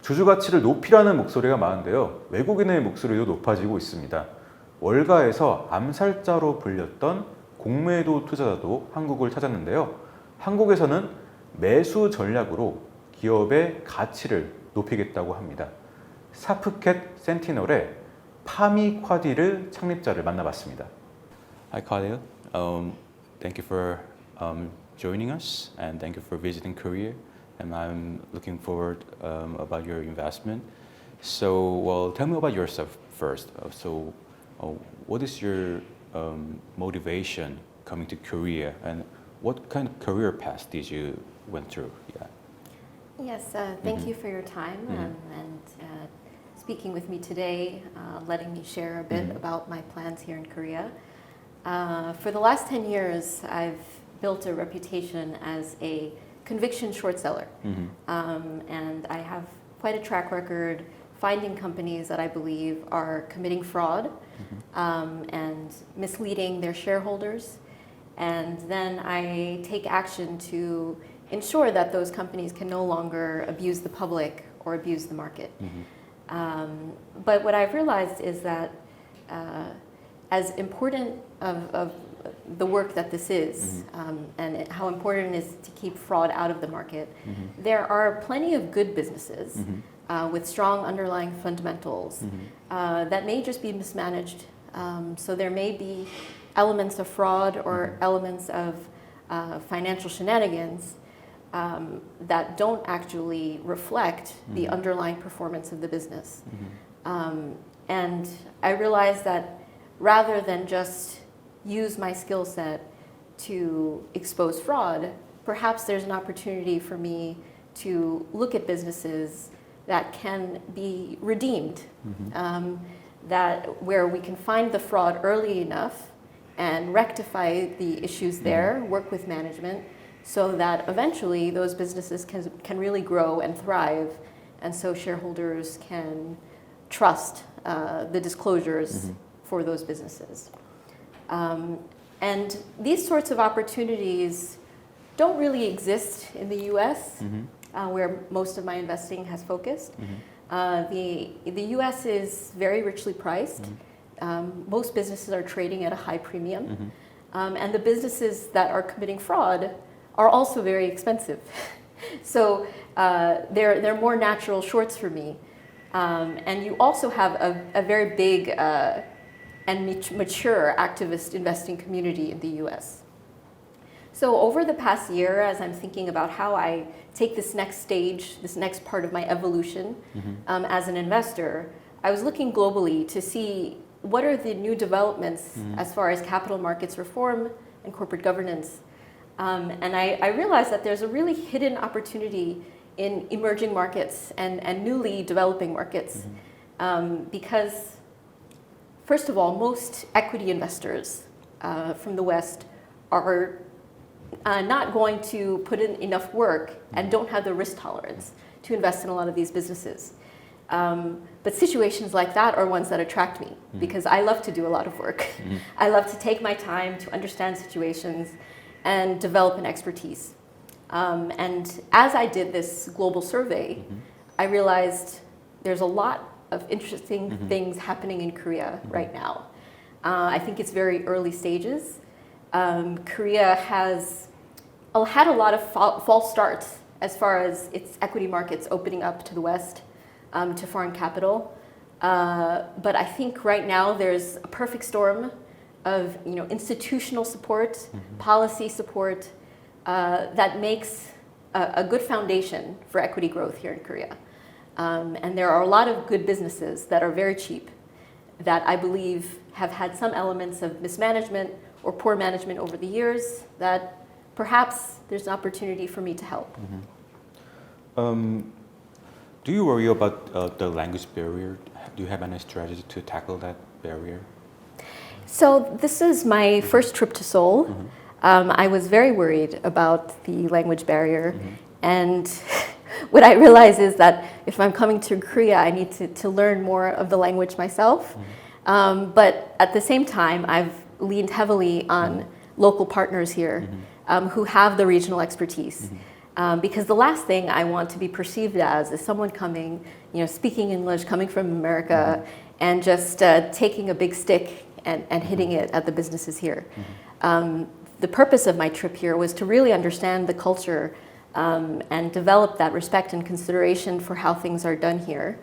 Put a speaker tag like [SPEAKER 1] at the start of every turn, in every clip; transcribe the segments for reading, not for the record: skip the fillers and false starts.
[SPEAKER 1] 주주 가치를 높이라는 목소리가 많은데요. 외국인의 목소리도 높아지고 있습니다. 월가에서 암살자로 불렸던 공매도 투자자도 한국을 찾았는데요. 한국에서는 매수 전략으로 기업의 가치를 높이겠다고 합니다. 사프캣 센티널의 파미 콰디르 창립자를 만나봤습니다. Hi, Khalil. Thank you for joining us, and thank you for visiting Korea. And I'm looking forward about your investment. So, well, tell me about yourself first. What is your motivation coming to Korea, and what kind of career path did you went through? Yeah.
[SPEAKER 2] Yes, thank you for your time and speaking with me today, letting me share a bit about my plans here in Korea. For the last 10 years, I've built a reputation as a conviction short seller. And I have quite a track record finding companies that I believe are committing fraud and misleading their shareholders. And then I take action to ensure that those companies can no longer abuse the public or abuse the market. But what I've realized is that as important of the work that this is and how important it is to keep fraud out of the market, there are plenty of good businesses with strong underlying fundamentals that may just be mismanaged. So there may be elements of fraud or elements of financial shenanigans that don't actually reflect the underlying performance of the business. And I realized that rather than just use my skill set to expose fraud, perhaps there's an opportunity for me to look at businesses that can be redeemed, that where we can find the fraud early enough and rectify the issues there, work with management, so that eventually those businesses can really grow and thrive, and so shareholders can trust the disclosures for those businesses. And these sorts of opportunities don't really exist in the US, where most of my investing has focused. The US is very richly priced. Most businesses are trading at a high premium. And the businesses that are committing fraud are also very expensive. So they're more natural shorts for me. And you also have a very big and mature activist investing community in the US. So over the past year, as I'm thinking about how I take this next stage, this next part of my evolution as an investor, I was looking globally to see what are the new developments as far as capital markets reform and corporate governance. And I realized that there's a really hidden opportunity in emerging markets and newly developing markets because first of all, most equity investors from the West are not going to put in enough work and don't have the risk tolerance to invest in a lot of these businesses. But situations like that are ones that attract me because I love to do a lot of work. I love to take my time to understand situations and develop an expertise. And as I did this global survey, I realized there's a lot of interesting things happening in Korea right now. I think it's very early stages. Korea has had a lot of false starts as far as its equity markets opening up to the West, to foreign capital. But I think right now there's a perfect storm of institutional support, policy support that makes a good foundation for equity growth here in Korea. And there are a lot of good businesses that are very cheap that I believe have had some elements of mismanagement or poor management over the years that perhaps there's an opportunity for me to help.
[SPEAKER 1] Do you worry about the language barrier? Do you have any strategy to tackle that barrier?
[SPEAKER 2] So this is my first trip to Seoul. I was very worried about the language barrier. And what I realized is that if I'm coming to Korea, I need to learn more of the language myself. But at the same time, I've leaned heavily on local partners here who have the regional expertise. Because the last thing I want to be perceived as is someone coming, speaking English, coming from America, and just taking a big stick and hitting it at the businesses here. The purpose of my trip here was to really understand the culture and develop that respect and consideration for how things are done here.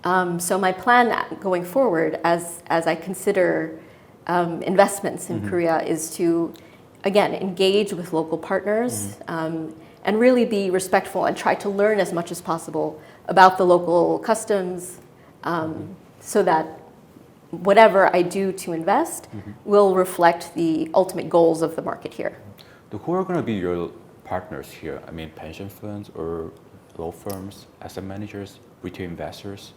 [SPEAKER 2] So my plan going forward, as I consider investments in Korea, is to, again, engage with local partners and really be respectful and try to learn as much as possible about the local customs so that whatever I do to invest will reflect the ultimate goals of the market here.
[SPEAKER 1] Who are going to be your partners here? I mean, pension funds or law firms, asset managers, retail investors?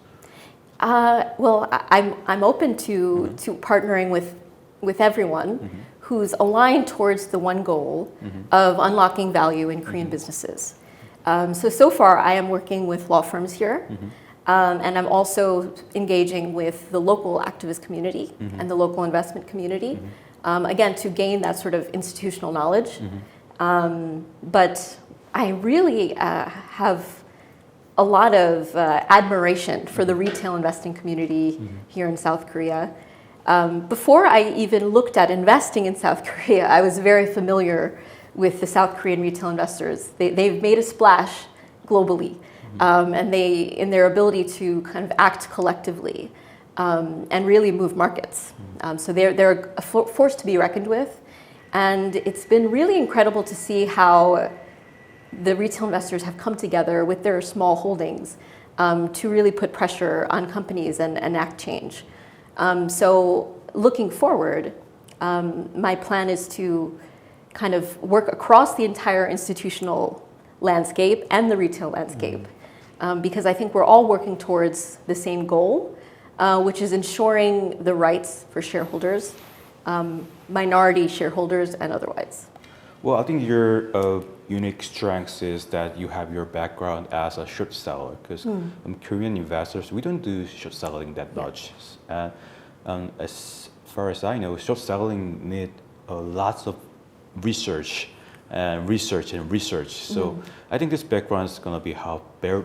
[SPEAKER 2] Well, I'm open to partnering with everyone who's aligned towards the one goal of unlocking value in Korean businesses. So far, I am working with law firms here. And I'm also engaging with the local activist community and the local investment community, again, to gain that sort of institutional knowledge. But I really have a lot of admiration for the retail investing community here in South Korea. Before I even looked at investing in South Korea, I was very familiar with the South Korean retail investors. They've made a splash globally. And in their ability to kind of act collectively and really move markets. So they're a force to be reckoned with. And it's been really incredible to see how the retail investors have come together with their small holdings to really put pressure on companies and enact change. So looking forward, my plan is to kind of work across the entire institutional landscape and the retail landscape. Because I think we're all working towards the same goal, which is ensuring the rights for shareholders, minority shareholders, and otherwise.
[SPEAKER 1] Well, I think your unique strength is that you have your background as a short seller, because Korean investors, we don't do short selling that much. As far as I know, short selling need lots of research. So I think this background is going to be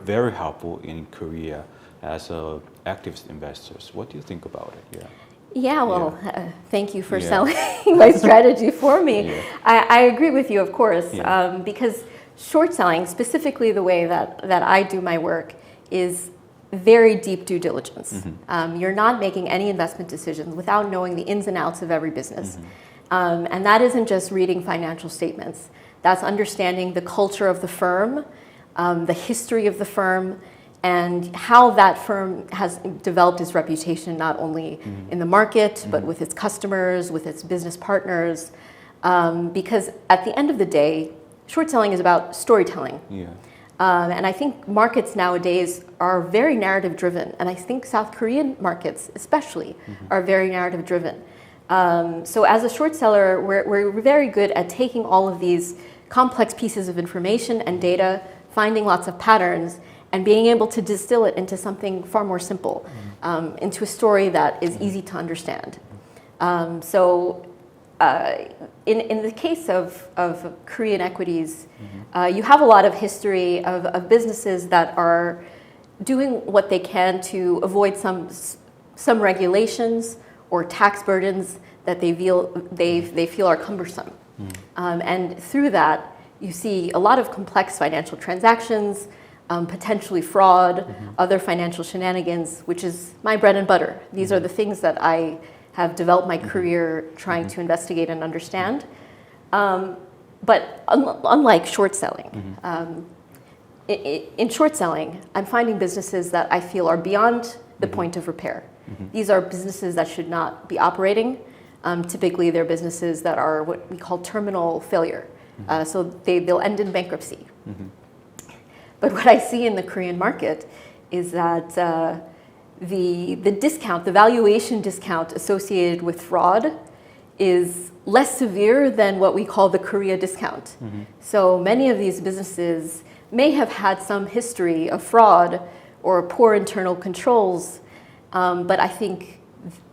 [SPEAKER 1] very helpful in Korea as activist investors. What do you think about it?
[SPEAKER 2] Yeah, well, thank you for selling my strategy for me. I agree with you, of course, because short selling, specifically the way that I do my work, is very deep due diligence. You're not making any investment decisions without knowing the ins and outs of every business. And that isn't just reading financial statements. That's understanding the culture of the firm, the history of the firm, and how that firm has developed its reputation not only in the market, but with its customers, with its business partners. Because at the end of the day, short selling is about storytelling. And I think markets nowadays are very narrative driven. And I think South Korean markets especially are very narrative driven. So as a short seller, we're very good at taking all of these complex pieces of information and data, finding lots of patterns, and being able to distill it into something far more simple, into a story that is easy to understand. So in the case of Korean equities, you have a lot of history of businesses that are doing what they can to avoid some regulations or tax burdens that they feel are cumbersome. And through that, you see a lot of complex financial transactions, potentially fraud, other financial shenanigans, which is my bread and butter. These are the things that I have developed my career trying to investigate and understand. But unlike short selling, in short selling, I'm finding businesses that I feel are beyond the point of repair. These are businesses that should not be operating. Typically, they're businesses that are what we call terminal failure. So they'll end in bankruptcy. But what I see in the Korean market is that the discount, the valuation discount associated with fraud is less severe than what we call the Korea discount. So many of these businesses may have had some history of fraud or poor internal controls, but I think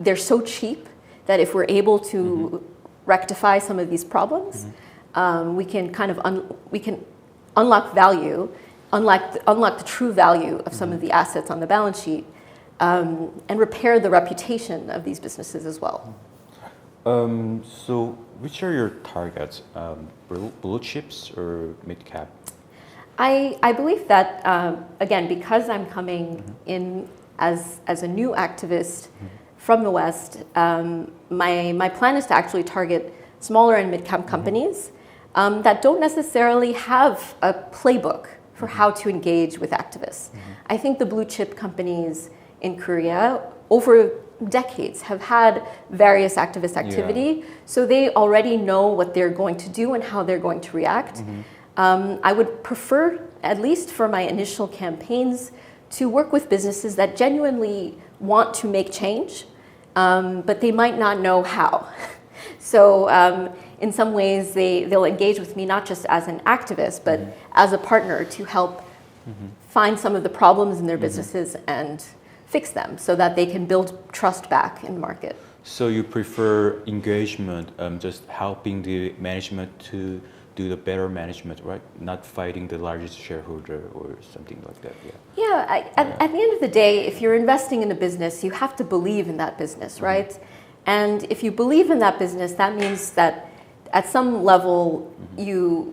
[SPEAKER 2] they're so cheap that if we're able to rectify some of these problems, we can kind of unlock value, unlock the true value of some of the assets on the balance sheet, and repair the reputation of these businesses as well.
[SPEAKER 1] So which are your targets? Blue chips or mid cap?
[SPEAKER 2] I believe that, again, because I'm coming in as a new activist from the West, my plan is to actually target smaller and mid-cap companies that don't necessarily have a playbook for how to engage with activists. I think the blue chip companies in Korea over decades have had various activist activity, so they already know what they're going to do and how they're going to react. I would prefer, at least for my initial campaigns, to work with businesses that genuinely want to make change, but they might not know how. So in some ways, they'll engage with me not just as an activist, but as a partner to help find some of the problems in their businesses and fix them so that they can build trust back in the market.
[SPEAKER 1] So you prefer engagement, just helping the management to do the better management, right? Not fighting the largest shareholder or something like that.
[SPEAKER 2] At the end of the day, if you're investing in a business, you have to believe in that business, right? And if you believe in that business, that means that at some level,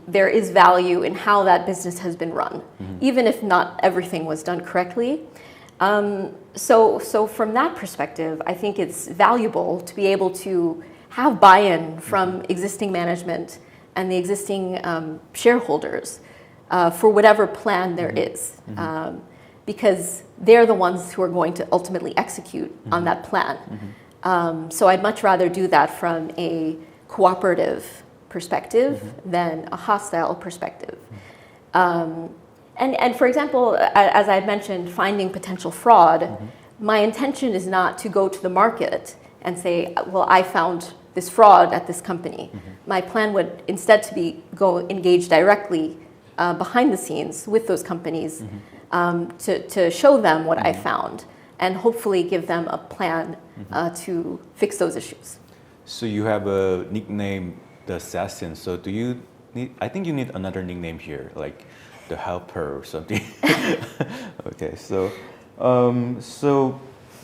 [SPEAKER 2] there is value in how that business has been run, even if not everything was done correctly. So from that perspective, I think it's valuable to be able to have buy-in from existing management and the existing shareholders for whatever plan there is, because they're the ones who are going to ultimately execute on that plan. So I'd much rather do that from a cooperative perspective than a hostile perspective. And for example, as I mentioned, finding potential fraud, my intention is not to go to the market and say, well, I found this fraud at this company. My plan would instead to be go engage directly behind the scenes with those companies to show them what I found and hopefully give them a plan to fix those issues.
[SPEAKER 1] So you have a nickname, the assassin. So do you need? I think you need another nickname here, like the helper or something. Okay, so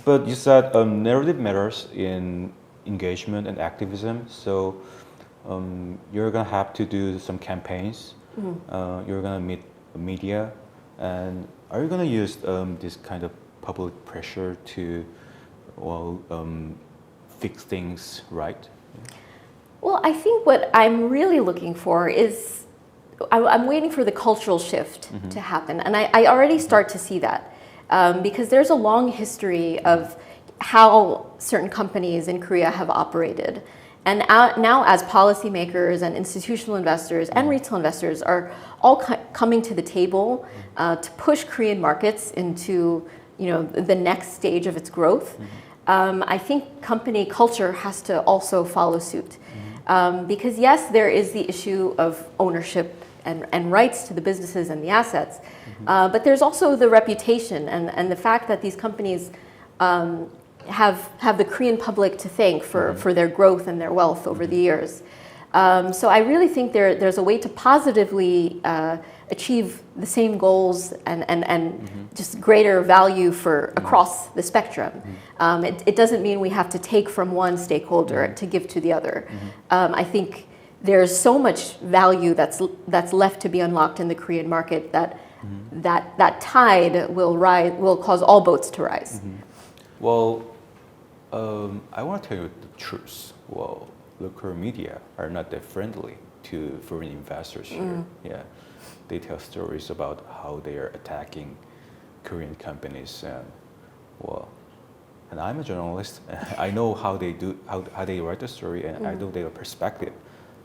[SPEAKER 1] but you said narrative matters in engagement and activism. So you're gonna have to do some campaigns. You're gonna meet media, and are you gonna use this kind of public pressure to fix things right?
[SPEAKER 2] Well, I think what I'm really looking for is I'm waiting for the cultural shift to happen, and I already start to see that because there's a long history of how certain companies in Korea have operated. And now as policymakers and institutional investors and retail investors are all coming to the table to push Korean markets into the next stage of its growth, I think company culture has to also follow suit. Because yes, there is the issue of ownership and rights to the businesses and the assets, but there's also the reputation and the fact that these companies have the Korean public to thank for their growth and their wealth over the years. So I really think there's a way to positively achieve the same goals and just greater value for across the spectrum. It doesn't mean we have to take from one stakeholder to give to the other. I think there's so much value that's left to be unlocked in the Korean market that tide will cause all boats to rise.
[SPEAKER 1] Well, I want to tell you the truth. Well, local media are not that friendly to foreign investors here. Yeah, they tell stories about how they are attacking Korean companies, and I'm a journalist. I know how they write the story, and I know their perspective.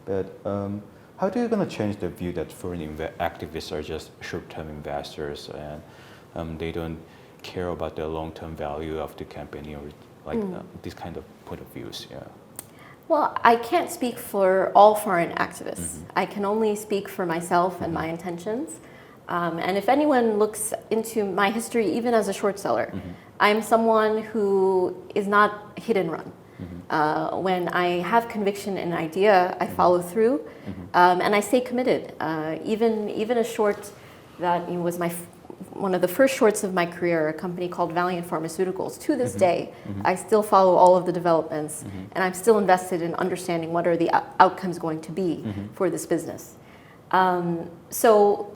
[SPEAKER 1] But how are you going to change the view that foreign activists are just short-term investors and they don't care about the long-term value of the company or this kind of point of views? Yeah.
[SPEAKER 2] Well, I can't speak for all foreign activists. I can only speak for myself and my intentions. And if anyone looks into my history, even as a short seller, I'm someone who is not hit and run. When I have conviction in an idea, I follow through, and I stay committed. Even a short that was one of the first shorts of my career, a company called Valiant Pharmaceuticals. To this day, I still follow all of the developments, and I'm still invested in understanding what are the outcomes going to be for this business. So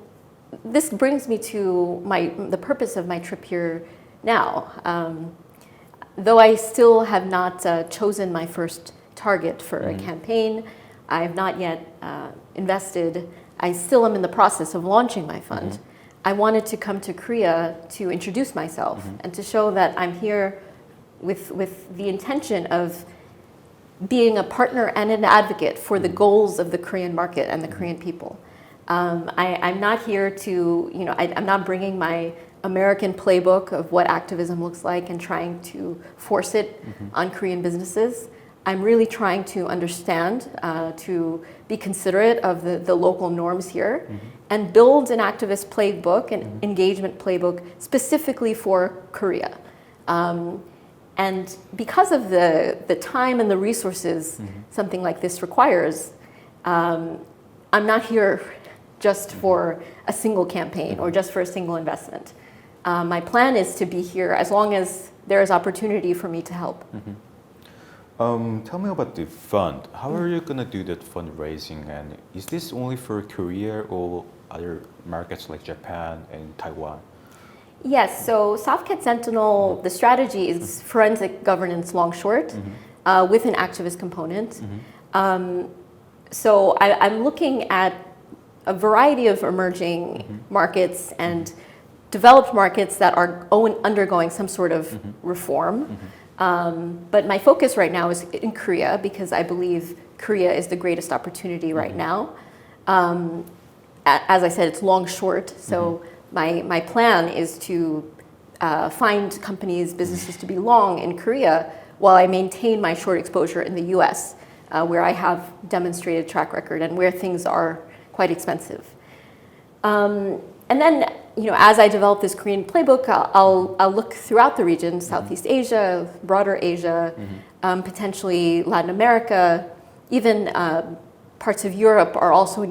[SPEAKER 2] this brings me to the purpose of my trip here now. Though I still have not chosen my first target for a campaign, I have not yet invested. I still am in the process of launching my fund. I wanted to come to Korea to introduce myself and to show that I'm here with the intention of being a partner and an advocate for the goals of the Korean market and the Korean people. I'm not here to, I'm not bringing my American playbook of what activism looks like and trying to force it on Korean businesses. I'm really trying to understand, to be considerate of the local norms here and build an activist playbook, an engagement playbook specifically for Korea. And because of the time and the resources something like this requires, I'm not here just for a single campaign or just for a single investment. My plan is to be here as long as there is opportunity for me to help.
[SPEAKER 1] Tell me about the fund. How are you going to do that fundraising? And is this only for Korea or other markets like Japan and Taiwan?
[SPEAKER 2] Yes, so Softcat Sentinel, the strategy is forensic governance long short with an activist component. So I'm looking at a variety of emerging markets and developed markets that are undergoing some sort of reform. But my focus right now is in Korea because I believe Korea is the greatest opportunity right now. As I said, it's long short, so my plan is to find companies, businesses to be long in Korea while I maintain my short exposure in the US, where I have demonstrated track record and where things are quite expensive. And then, as I develop this Korean playbook, I'll look throughout the region, Southeast Asia, broader Asia, potentially Latin America, even parts of Europe are also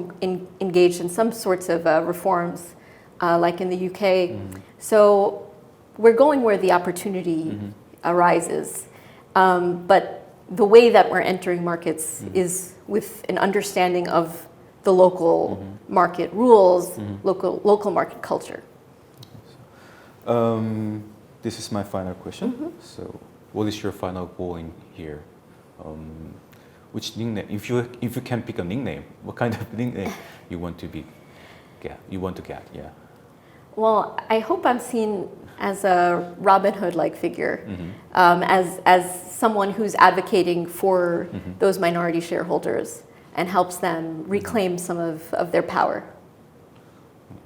[SPEAKER 2] engaged in some sorts of reforms, like in the UK. So we're going where the opportunity arises. But the way that we're entering markets is with an understanding of the local market rules, local market culture.
[SPEAKER 1] This is my final question. So, what is your final goal in here? Which nickname, if you can pick a nickname, what kind of nickname you want to get? Yeah.
[SPEAKER 2] Well, I hope I'm seen as a Robin Hood-like figure, as someone who's advocating for those minority shareholders and helps them reclaim some of their power.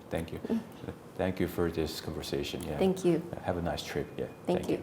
[SPEAKER 1] Thank you. Thank you for this conversation. Yeah.
[SPEAKER 2] Thank you.
[SPEAKER 1] Have a nice trip. Yeah.
[SPEAKER 2] Thank you.